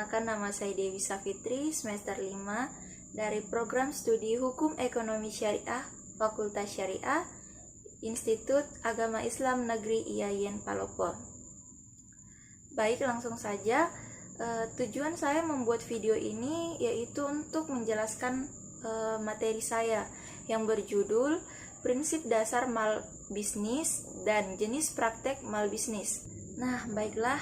Perkenalkan, nama saya Dewi Safitri, semester 5 dari program studi Hukum Ekonomi Syariah, Fakultas Syariah, Institut Agama Islam Negeri IAIN Palopo. Baik, langsung saja. Tujuan saya membuat video ini yaitu untuk menjelaskan materi saya yang berjudul Prinsip Dasar Mal Bisnis dan Jenis Praktek Mal Bisnis. Nah, baiklah,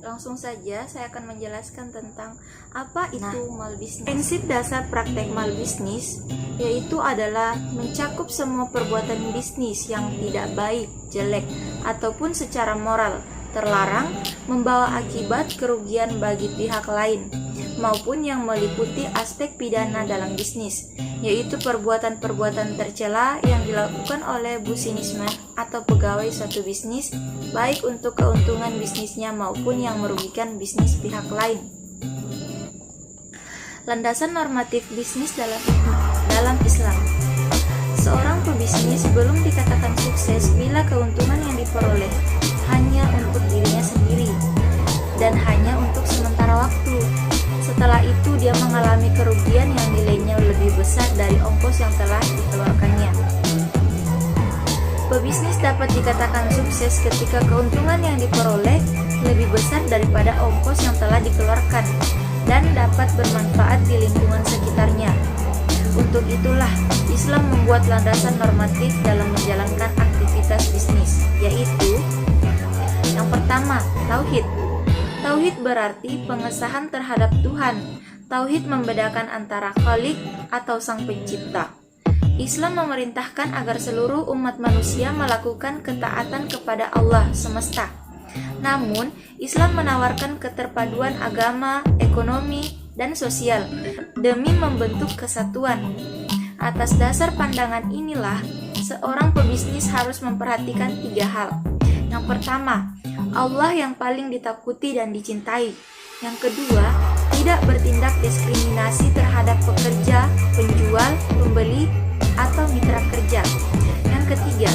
langsung saja saya akan menjelaskan tentang apa itu mal bisnis. Prinsip dasar praktek mal bisnis yaitu adalah mencakup semua perbuatan bisnis yang tidak baik, jelek, ataupun secara moral terlarang membawa akibat kerugian bagi pihak lain, maupun yang meliputi aspek pidana dalam bisnis, yaitu perbuatan-perbuatan tercela yang dilakukan oleh businessman atau pegawai suatu bisnis, baik untuk keuntungan bisnisnya maupun yang merugikan bisnis pihak lain. Landasan normatif bisnis dalam Islam. Seorang pebisnis belum dikatakan sukses bila keuntungan yang diperoleh hanya untuk dirinya sendiri dan hanya untuk sementara waktu. Setelah itu dia mengalami kerugian yang nilainya lebih besar dari ongkos yang telah dikeluarkannya. Pebisnis dapat dikatakan sukses ketika keuntungan yang diperoleh lebih besar daripada ongkos yang telah dikeluarkan dan dapat bermanfaat di lingkungan sekitarnya. Untuk itulah Islam membuat landasan normatif dalam menjalankan aktivitas bisnis, yaitu yang pertama, tauhid. Tauhid berarti pengesahan terhadap Tuhan. Tauhid membedakan antara Khalik atau Sang Pencipta. Islam memerintahkan agar seluruh umat manusia melakukan ketaatan kepada Allah semesta. Namun, Islam menawarkan keterpaduan agama, ekonomi, dan sosial demi membentuk kesatuan. Atas dasar pandangan inilah, seorang pebisnis harus memperhatikan 3 hal. Yang pertama, Allah yang paling ditakuti dan dicintai. Yang kedua, tidak bertindak diskriminasi terhadap pekerja, penjual, pembeli, atau mitra kerja. Yang ketiga,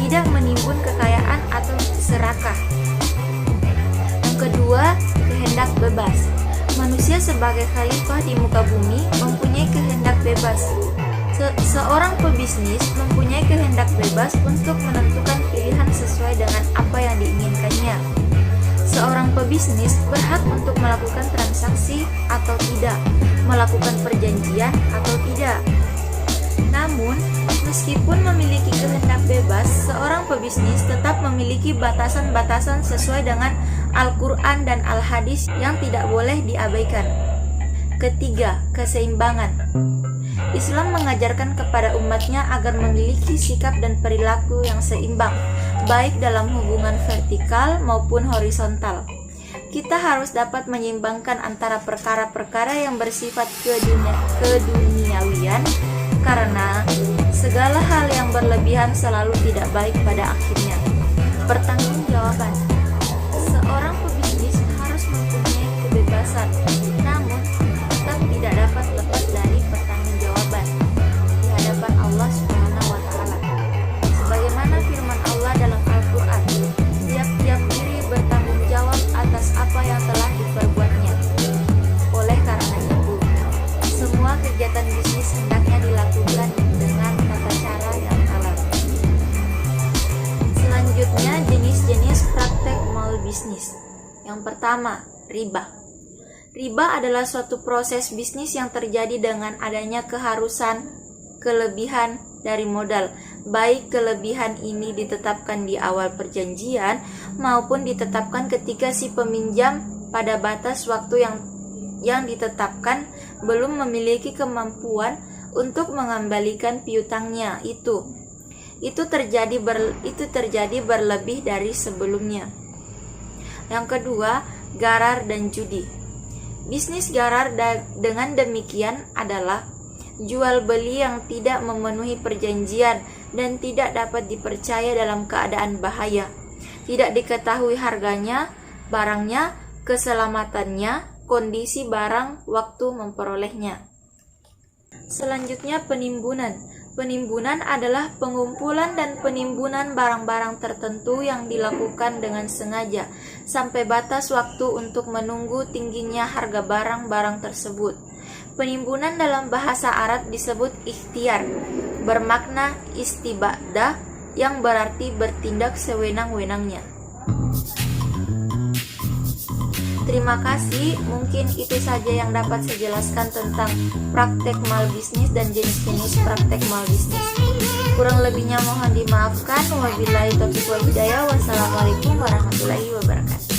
tidak menimbun kekayaan atau serakah. Yang kedua, kehendak bebas. Manusia sebagai khalifah di muka bumi mempunyai kehendak bebas. Seorang pebisnis mempunyai kehendak bebas untuk menentukan pilihan sesuai dengan apa yang diinginkannya. Seorang pebisnis berhak untuk melakukan transaksi atau tidak, melakukan perjanjian atau tidak. Namun, meskipun memiliki kehendak bebas, seorang pebisnis tetap memiliki batasan-batasan sesuai dengan Al-Quran dan Al-Hadis yang tidak boleh diabaikan. Ketiga, keseimbangan. Islam mengajarkan kepada umatnya agar memiliki sikap dan perilaku yang seimbang, baik dalam hubungan vertikal maupun horizontal. Kita harus dapat menyeimbangkan antara perkara-perkara yang bersifat keduniawian, karena segala hal yang berlebihan selalu tidak baik pada akhirnya. Pertanggungjawaban. Seorang pebisnis harus mempunyai kebebasan, namun tetap tidak dapat lepas dari pertanggungjawaban di hadapan Allah Subhanahu wa Ta'ala. Sebagaimana firman Allah dalam Al-Quran, tiap-tiap diri bertanggung jawab atas apa yang telah diperbuatnya. Oleh karena itu, semua kegiatan bisnis hendaknya dilakukan dengan tata cara yang halal. Selanjutnya, jenis-jenis praktek mal bisnis. Yang pertama, riba. Riba adalah suatu proses bisnis yang terjadi dengan adanya keharusan kelebihan dari modal, baik kelebihan ini ditetapkan di awal perjanjian maupun ditetapkan ketika si peminjam pada batas waktu yang ditetapkan belum memiliki kemampuan untuk mengembalikan piutangnya itu terjadi berlebih dari sebelumnya. Yang kedua, gharar dan judi. Bisnis gharar dengan demikian adalah jual beli yang tidak memenuhi perjanjian dan tidak dapat dipercaya dalam keadaan bahaya. Tidak diketahui harganya, barangnya, keselamatannya, kondisi barang, waktu memperolehnya. Selanjutnya, penimbunan. Penimbunan adalah pengumpulan dan penimbunan barang-barang tertentu yang dilakukan dengan sengaja sampai batas waktu untuk menunggu tingginya harga barang-barang tersebut. Penimbunan dalam bahasa Arab disebut ikhtiar, bermakna istibadah yang berarti bertindak sewenang-wenangnya. Terima kasih, mungkin itu saja yang dapat saya jelaskan tentang praktek malbisnis dan jenis-jenis praktek malbisnis. Kurang lebihnya mohon dimaafkan. Wabillahi taufiq wal hidayah. Wassalamualaikum warahmatullahi wabarakatuh.